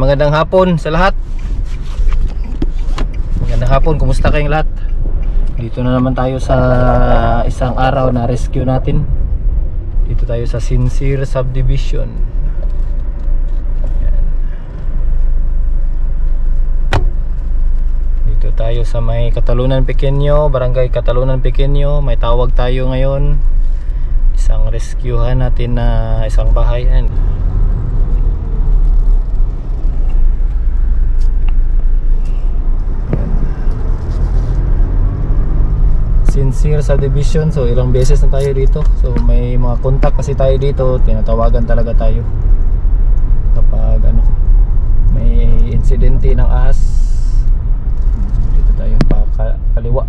magandang hapon sa lahat. Magandang hapon, kumusta kayong lahat? Dito na naman tayo sa isang araw na rescue natin. Dito tayo sa Sincere Subdivision. Ayan. Dito tayo sa may Katalunan Pequeño, Barangay Katalunan Pequeño. May tawag tayo ngayon. Isang rescuehan natin na isang bahay. Ayan. Sincere Subdivision. So ilang beses na tayo dito. So may mga contact kasi tayo dito. Tinatawagan talaga tayo kapag ano, may insidente ng ahas. Dito tayo pa kaliwa.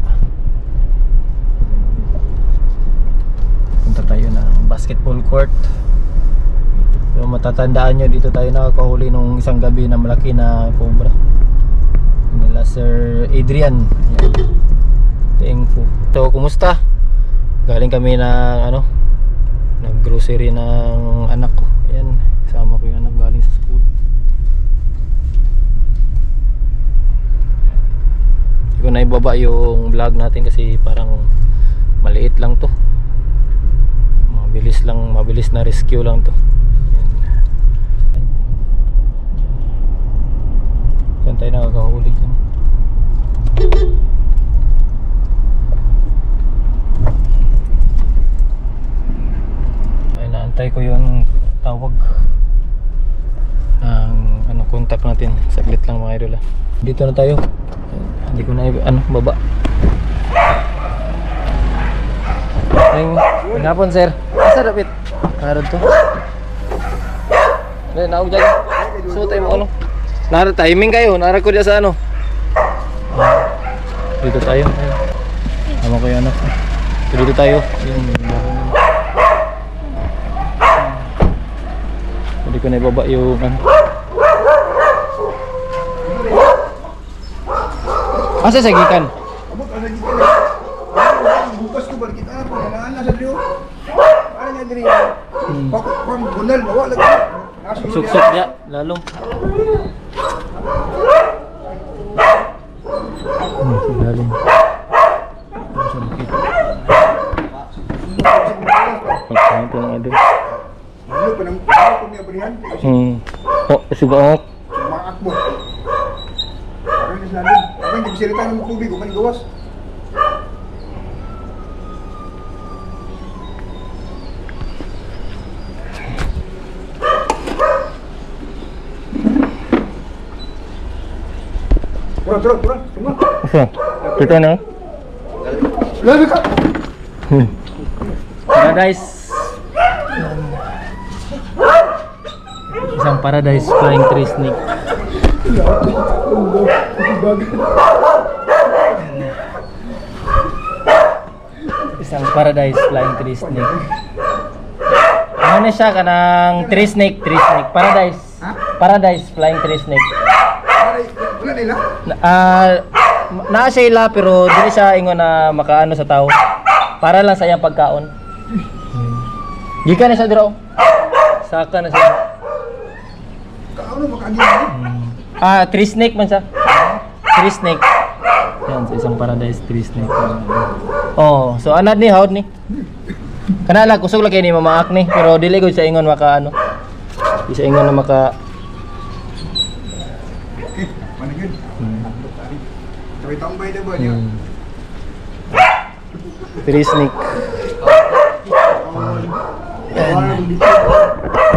Punta tayo ng basketball court. So matatandaan nyo, dito tayo nakakahuli nung isang gabi na malaki na cobra nila Sir Adrian. Ayan. Thankful. So, kumusta? Galing kami ng ano, nag-grocery ng anak ko. Ayan, kasama ko yung anak galing sa school. Hindi ko na ibaba yung vlog natin kasi parang maliit lang to. Mabilis na rescue lang to. Ayan. Saan tayo nakakahuli dyan? Naantay ko yung tawag ng ano, contact natin. Saglit lang mga idol. Dito na tayo. Hindi ko na ano, baba. Ang hapon sir. Asa dapat? Narad to. Naog dyan. So tayo mo ano. Narad timing kayo. Narad ko dyan sa ano. Dito tayo. Tama ko yung anak. Dito tayo. Hindi ko na ibaba yung ano. Asa sa gikan? Bukas ko balik kita ako. Nanaana sa Rio. Ano nga diri? Pang bunal bawa lagi. Suksok dia lalong. Lalong. Sa bukit. Pagkain ng idol. Ano pa nang ko niya barihan? Oh, siguro. Maak mo. Parang nasalin. Ako hindi bisirita ng tubig, uman gawas. Turun. Semua. Kita na. Lalu ka. Paradise. Isang paradise flying tree snake. Isang paradise flying tree snake. Ano na siya kanang tree snake. Paradise flying tree snake. Wala nila. Naa siya ila pero dili siya ingon na makaano sa tao. Para lang sa iyang pagkaon. Gikan na siya diro. Saka na siya. Kaano makagin? Tree snake man siya. Tree snake. Yan, sa isang paradise tree snake. Oh, so anad ni haud ni. Kanala kusog lagi ni mamaak ni, pero dili gud siya ingon maka ano. Di siya ingon na maka Manigid. Kami tambay na ba niya? Tree snake.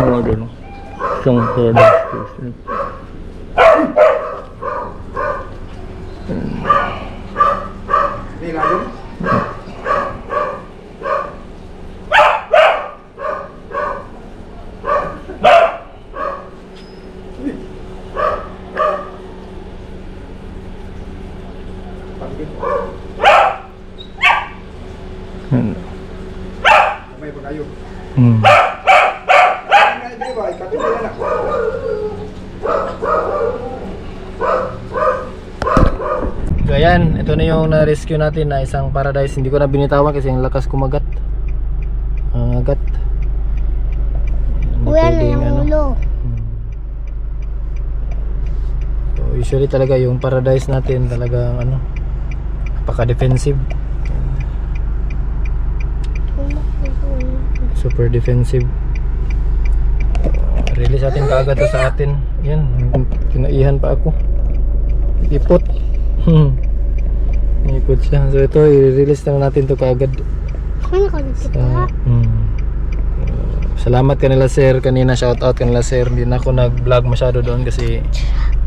Oh, doon. Isang paradise tree snake. Ni lalo. May pa kayo. So ayan, ito na yung na-rescue natin na isang paradise. Hindi ko na binitawan kasi ang lakas kumagat. Ang agat. Kuya na yung ulo. Usually talaga yung Paradise natin talagang ano, napaka-defensive. Super defensive. Release atin kaagad to sa atin. Yan, kinaihan pa ako. Ipot. Ipot siya. So ito, i-release na natin to kaagad. Salamat kanila sir. Kanina shoutout kanila sir. Hindi na ako nag-vlog masyado doon kasi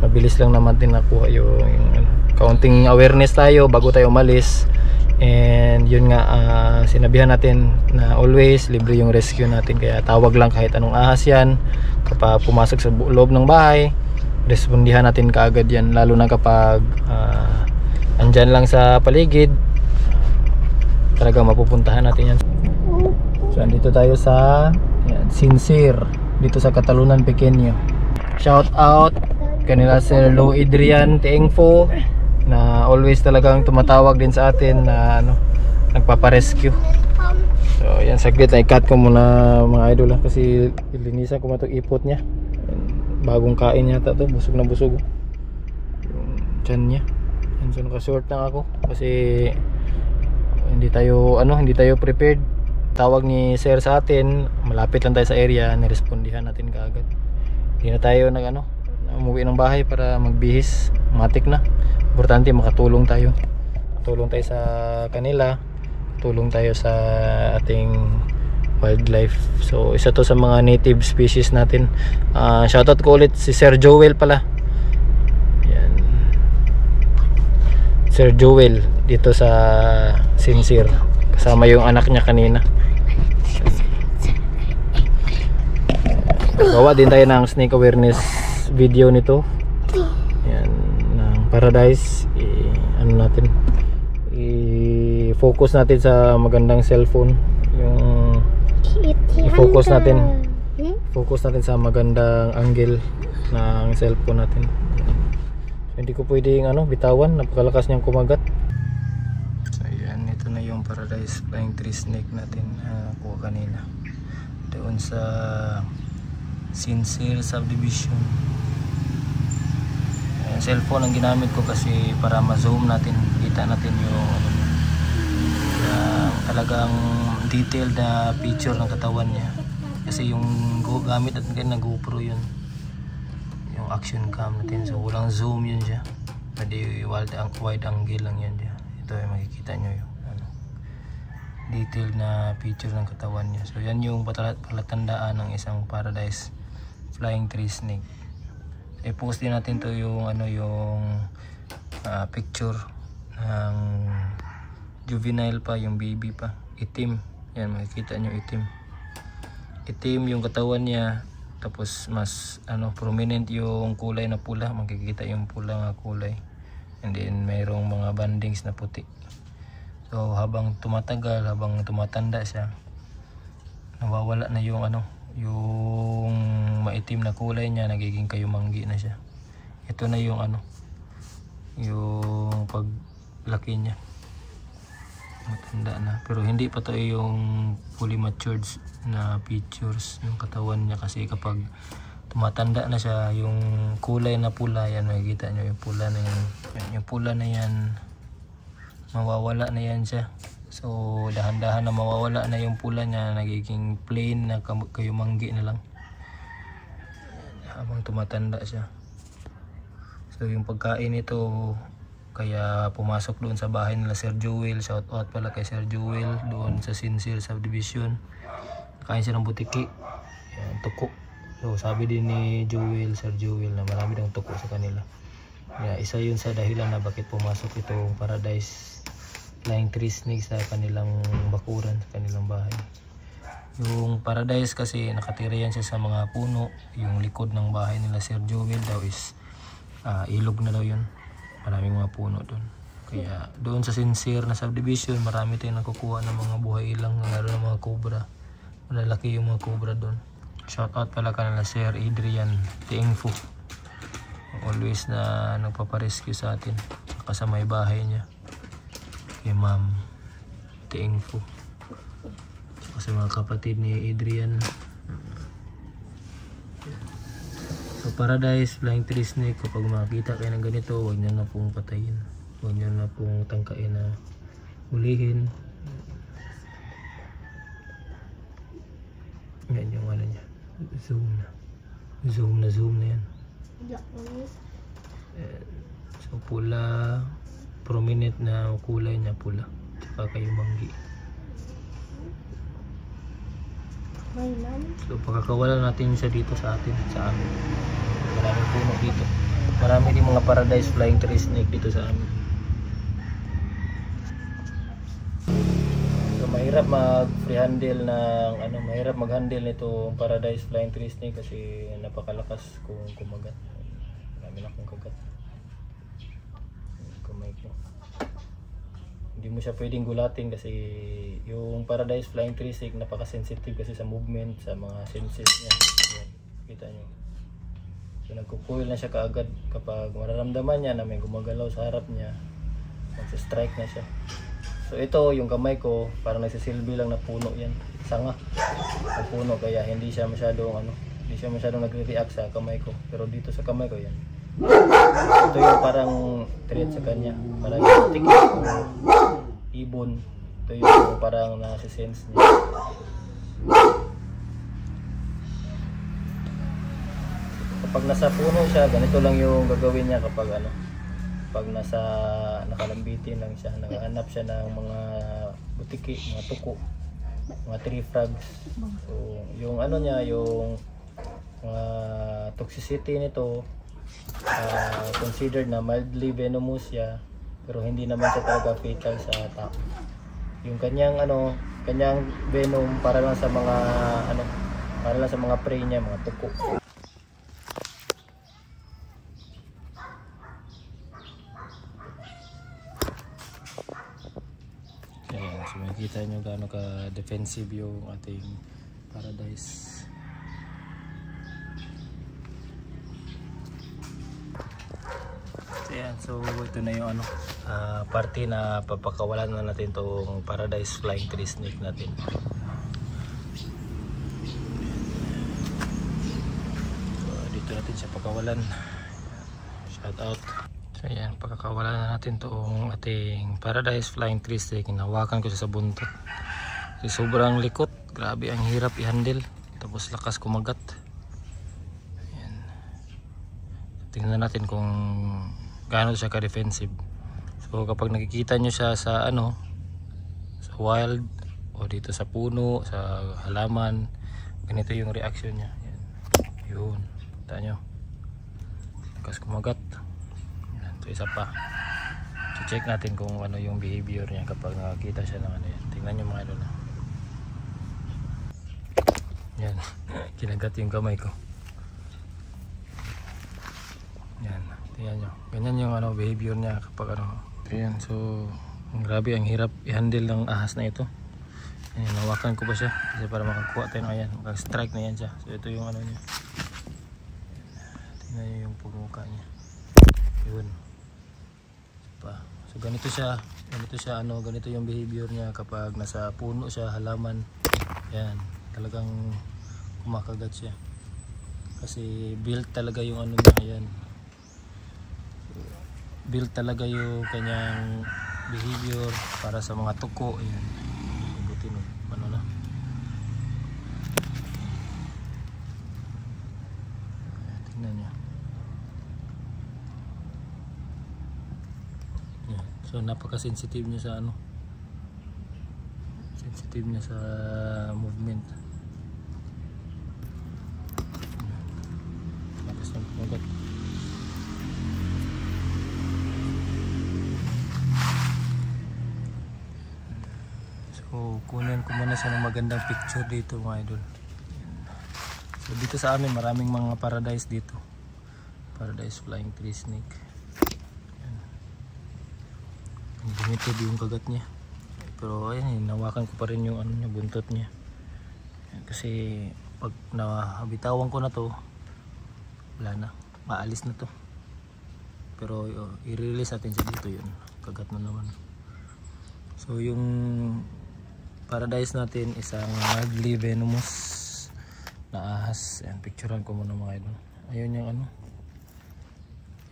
mabilis lang naman din nakuha yung kaunting awareness tayo bago tayo umalis. And yun nga, sinabihan natin na always libre yung rescue natin, kaya tawag lang kahit anong ahas yan. Kapag pumasok sa loob ng bahay, respondihan natin kaagad yan, lalo na kapag andyan lang sa paligid, talaga mapupuntahan natin yan. So andito tayo sa Sincere, dito sa Katalunan Pequeño. Shout out kanila Sir Lou Adrian Teengfo na always talagang tumatawag din sa atin na ano, nagpaparescue. So yan, saglit na i-cut ko muna mga idol kasi ilinisan ko itong ipot niya. Bagong kain yata to, busog na busog yung tiyan niya. Yan, so naka-short lang ako kasi hindi tayo prepared. Tawag ni sir sa atin, malapit lang tayo sa area, nirespondihan natin kaagad. Hindi na tayo umuwi ng bahay para magbihis, matik na. Importante makatulong tayo. Tulong tayo sa kanila, tulong tayo sa ating wildlife. So isa to sa mga native species natin. Shoutout ko ulit si Sir Joel pala. Yan. Sir Joel dito sa Sincere. Kasama yung anak niya kanina. Gawa din tayo ng snake awareness video nito. Yan, ng Paradise. I-focus natin sa magandang cellphone. Yung i-focus natin. Focus natin sa magandang angle ng cellphone natin. So, hindi ko pwedeng bitawan, napakalakas niyang kumagat. So ayan, ito na yung Paradise flying tree snake natin kuha kanina doon sa Sincere subdivision. Ayan, cellphone ang ginamit ko kasi para ma-zoom natin, kita natin yung talagang detailed na picture ng katawan niya. Kasi yung gamit natin na GoPro yun, yung action cam natin, so walang zoom yun siya, pwede wide angle lang yan siya. Ito ay makikita nyo yung detailed na picture ng katawan niya. So yan yung palatandaan ng isang Paradise flying tree snake. I-post din natin to yung picture ng juvenile pa, yung baby pa, itim. Yan, makikita nyo itim yung katawan niya, tapos mas prominent yung kulay na pula, makikita yung pula nga kulay, and then mayroong mga bandings na puti. So habang tumatagal, habang tumatanda siya, nawawala na yung yung maitim na kulay niya, nagiging kayumanggi na siya. Ito na yung yung paglaki niya, matanda na, pero hindi pa to yung fully matured na features ng katawan niya, kasi kapag tumatanda na siya, yung kulay na pula, yan makikita nyo yung pula na yan, yung pula na yan mawawala na yan siya. So dahan-dahan na mawawala na yung pula niya, nagiging plain na kayumanggi na lang habang tumatanda siya. So yung pagkain nito, kaya pumasok doon sa bahay nila Sir Joel. Shout out pala kay Sir Joel doon sa Sincere subdivision. Kain siya ng butiki, yan, tuko. So sabi din ni Sir Joel na marami ng tuko sa kanila. Yeah, isa yun sa dahilan na bakit pumasok itong Paradise flying tree snake sa kanilang bakuran, sa kanilang bahay. Yung Paradise kasi nakatira yan siya sa mga puno. Yung likod ng bahay nila Sir Joel daw is ilog na daw yun, maraming mga puno doon. Kaya doon sa Sincere na subdivision, marami tayong nakukuha ng mga buhay ilang, lalo ng mga cobra. Malalaki yung mga cobra doon. Shout out pala kanila Sir Adrian Teengfo, always na nagpaparescue sa atin, kasama yung bahay niya, kay Ma'am Teengfo, kasi mga kapatid ni Adrian. So paradise flying tree snake, kapag makita kayo ng ganito, huwag nyo na pong patayin, huwag nyo na pong tangkain na hulihin. Yan yung ano niya, zoom na yan. So pula, prominent na kulay niya pula, tsaka kayo manggi. So pagkakawalan natin siya dito sa atin, sa amin. Maraming puno dito. Marami din mga paradise flying tree snake dito sa amin. So mahirap mag-free handle ng mahirap mag-handle nito paradise flying tree snake kasi napakalakas kung kumagat. Marami na akong kagat. Kamay ko. Hindi mo siya pwedeng gulatin kasi yung paradise flying tree snake napaka-sensitive kasi sa movement, sa mga senses niya. Yan, kita nyo. So nagkukuil na siya kaagad kapag mararamdaman niya na may gumagalaw sa harap niya, magsa-strike na siya. So ito yung kamay ko, parang nagsisilbi lang na puno yan, sanga ng puno, kaya hindi siya masyadong nagre-react sa kamay ko. Pero dito sa kamay ko yan, ito yung parang threat sa kanya, parang yung tikit o ibon. Ito yung parang nasi-sense niya. Kapag nasa puno siya, ganito lang yung gagawin niya kapag pag nasa nakalambitin lang siya, nanghahanap siya ng mga butiki, mga tuko, mga tree frogs. So yung niya, yung toxicity nito, considered na mildly venomous siya, pero hindi naman siya talaga fatal sa tao. Yung kanyang venom para lang sa mga prey niya, mga tuko. Ayan, so makikita nyo gaano ka defensive yung ating paradise. Ayan, so ito na yung parte na papakawalan na natin tong paradise flying tree snake natin. So dito natin siya pakawalan. Shout out. So ayan, pagkakawalan na natin tong ating paradise flying tree snake. Hinawakan ko siya sa buntot. Kasi sobrang likot, grabe ang hirap i-handle, tapos lakas kumagat. Ayan. Tingnan natin kung gaano siya ka-defensive. So kapag nakikita nyo siya sa sa wild o dito sa puno, sa halaman, ganito yung reaction niya. Yan. Yun, kita nyo, lakas kumagat. Yan. So isa pa, check natin kung ano yung behavior niya kapag nakakita siya ng yan. Tingnan nyo mga na. Yan, kinagat yung kamay ko. Yan, tingnan nyo, ganyan yung behavior niya kapag Ayan, so grabe, ang hirap i-handle ng ahas na ito. Ayan, nawakan ko pa siya kasi para makakuha tayo. Ayan, makastrike na yan siya. So ito yung niya. Tingnan nyo yung pagmuka niya. Yun pa. So ganito siya, ganito yung behavior niya kapag nasa puno siya, halaman. Ayan, talagang kumakagat siya kasi built talaga yung niya. Ayan, build talaga yung kanyang behavior para sa mga tuko. Ayan, buti no, na tingnan niya. Ayan. So napaka-sensitive niya sa sensitive niya sa movement. Tapos nagpumagat. So kunin ko muna siya ng magandang picture dito mga idol. So dito sa amin maraming mga paradise dito, paradise flying tree snake. Limited yung kagat niya, pero ayan, nawakan ko pa rin yung buntot niya. Ayan, kasi pag nabitawan ko na to, wala na, maalis na to. Pero i-release natin siya dito, yun kagat na naman. So yung paradise natin isang mildly venomous na ahas. Ayan, picturean ko muna mga idol. Ayun yung ano.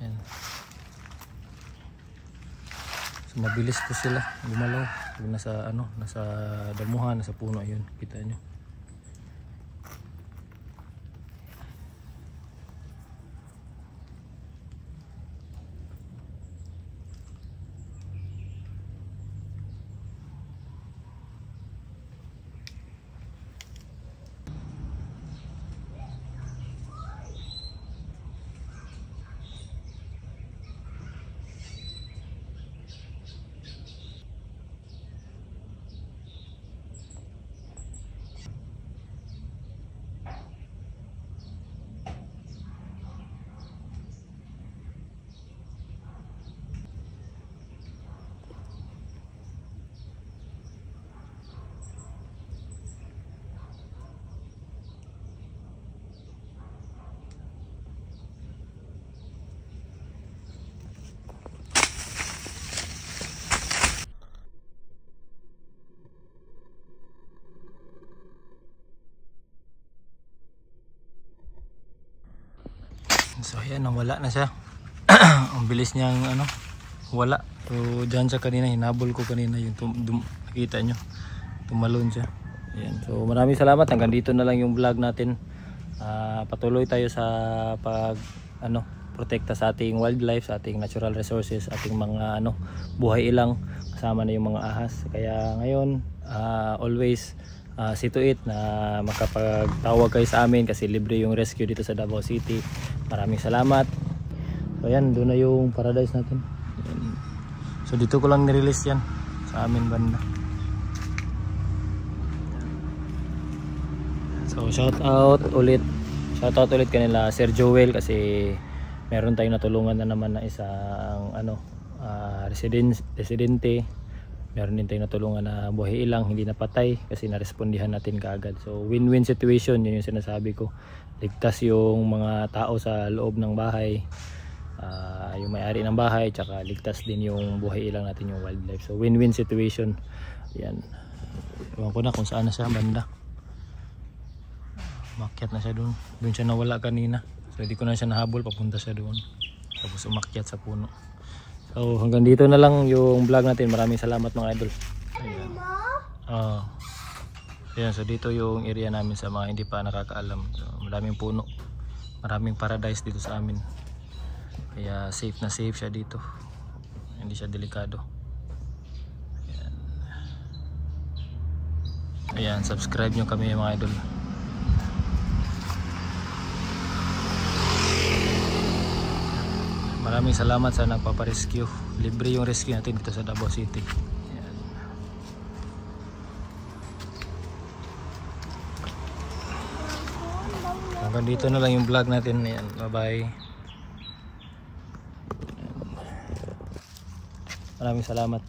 Yan. So mabilis to sila gumalaw. Pag nasa ano, nasa damuhan, nasa puno, ayun, kita nyo. So ayan, nawala na siya. Ang bilis niyang ano, wala. So dyan siya kanina, hinabol ko kanina yung nakita nyo, tumalon siya. Ayan. So maraming salamat, hanggang dito na lang yung vlog natin. Patuloy tayo sa pag ano, protekta sa ating wildlife, sa ating natural resources, ating mga ano, buhay ilang, kasama na yung mga ahas. Kaya ngayon, always see to it na makapagtawag kayo sa amin kasi libre yung rescue dito sa Davao City. Maraming salamat. So ayan, doon na yung paradise natin. Ayan. So dito ko lang nirelease yan sa amin banda. So shout out ulit kanila Sir Joel kasi meron tayong natulungan na naman na isang ano, residente. Meron din tayong natulungan na buhay ilang, hindi napatay kasi narespondihan natin kaagad. So win-win situation, yun yung sinasabi ko. Ligtas yung mga tao sa loob ng bahay, yung may-ari ng bahay, tsaka ligtas din yung buhay ilang natin, yung wildlife. So win-win situation. Yan. Ewan ko na kung saan na siya banda. Umakyat na siya doon. Doon siya nawala kanina. So hindi ko na siya nahabol, papunta siya doon. Tapos umakyat sa puno. So hanggang dito na lang yung vlog natin. Maraming salamat mga idol. Ayan. Ayan, so dito yung area namin sa mga hindi pa nakakaalam. So, maraming puno, maraming paradise dito sa amin. Kaya safe na safe siya dito. Hindi siya delikado. Ayan. Ayan, subscribe nyo kami mga idol. Maraming salamat sa nagpaparescue. Libre yung rescue natin dito sa Davao City. Ayan. Hanggang dito na lang yung vlog natin. Ayan. Bye bye. Maraming salamat.